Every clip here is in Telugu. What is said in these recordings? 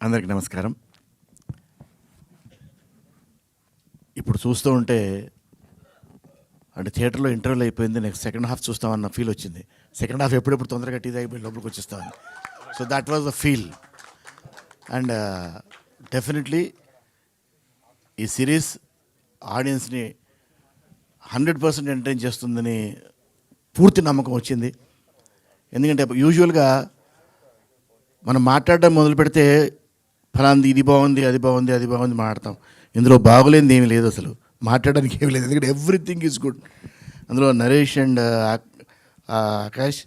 అందరికీ నమస్కారం. ఇప్పుడు చూస్తూ ఉంటే అంటే థియేటర్లో ఇంటర్వెల్ అయిపోయింది, నెక్స్ట్ సెకండ్ హాఫ్ చూస్తామన్న ఫీల్ వచ్చింది. సెకండ్ హాఫ్ ఎప్పుడెప్పుడు తొందరగా టీ తాగిపోయి లోపలికి వచ్చేస్తామని. So that was the feel. And definitely ఈ సిరీస్ ఆడియన్స్ని 100% ఎంటర్టైన్ చేస్తుందని పూర్తి నమ్మకం వచ్చింది. ఎందుకంటే యూజువల్గా మనం మాట్లాడడం మొదలు పెడితే ఫలాంది ఇది బాగుంది, అది బాగుంది, అది బాగుంది మాట్లాడతాం. ఇందులో బాగోలేనిది ఏమీ లేదు, అసలు మాట్లాడడానికి ఏమీ లేదు. ఎందుకంటే ఎవ్రీథింగ్ ఈజ్ గుడ్. అందులో Naresh and Akash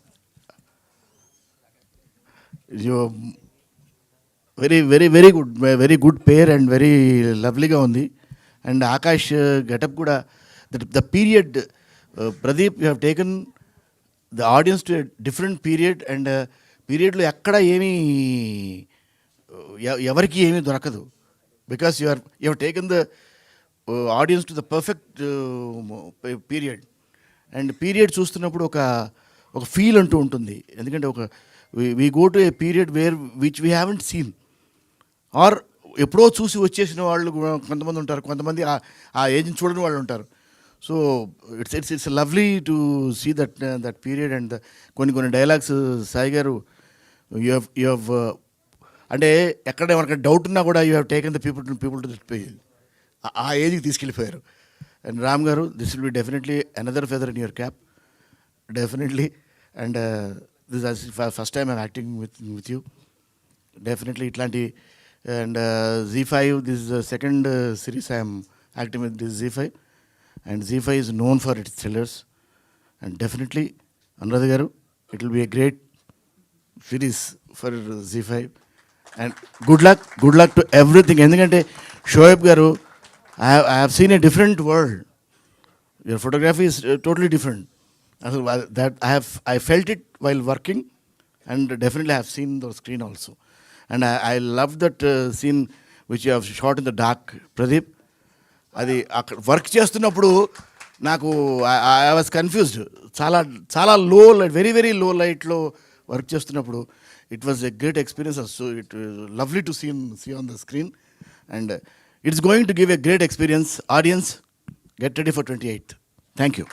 very very very good pair and very లవ్లీగా ఉంది. అండ్ ఆకాష్ గెటప్ కూడా the period Pradeep you have taken the audience to different period. And పీరియడ్లో ఎక్కడ ఏమీ ఎవరికి ఏమీ దొరకదు. Because you have taken the audience to the perfect period. And period చూస్తున్నప్పుడు ఒక ఫీల్ అంటూ ఉంటుంది. ఎందుకంటే we go to a period which we haven't seen, or ఎప్పుడో చూసి వచ్చేసిన వాళ్ళు కొంతమంది ఉంటారు, కొంతమంది ఆ ఏజ్ని చూడని వాళ్ళు ఉంటారు. So it's lovely to see that period. And కొన్ని dialogues Sai garu you have అంటే ఎక్కడ ఎవరికైనా డౌట్ ఉన్నా కూడా you have taken the people to that page, ఆ ఏజ్కి తీసుకెళ్ళిపోయారు. And Ram garu, this will be definitely another feather in your cap, definitely. And this first time I'm acting with you, definitely ఇట్లాంటి. And ZEE5, this is the second series I'm acting with this ZEE5. And ZEE5 is known for its thrillers. And definitely Anuradha garu, it will be a great series for ZEE5. And good luck to everything. ఎందుకంటే Shoaib garu, I have seen a different world. Your photography is totally different. అసలు that I felt it while working, and definitely I have seen the screen also. And I love that scene which you have shot in the dark, Pradeep. అది అక్కడ వర్క్ చేస్తున్నప్పుడు నాకు ఐ వాజ్ కన్ఫ్యూజ్డ్. చాలా లో లైట్, వెరీ లో లైట్లో వర్క్ చేస్తున్నప్పుడు it was a great experience. So it lovely to see on the screen. And it's going to give a great experience. Audience, get ready for 28th. Thank you.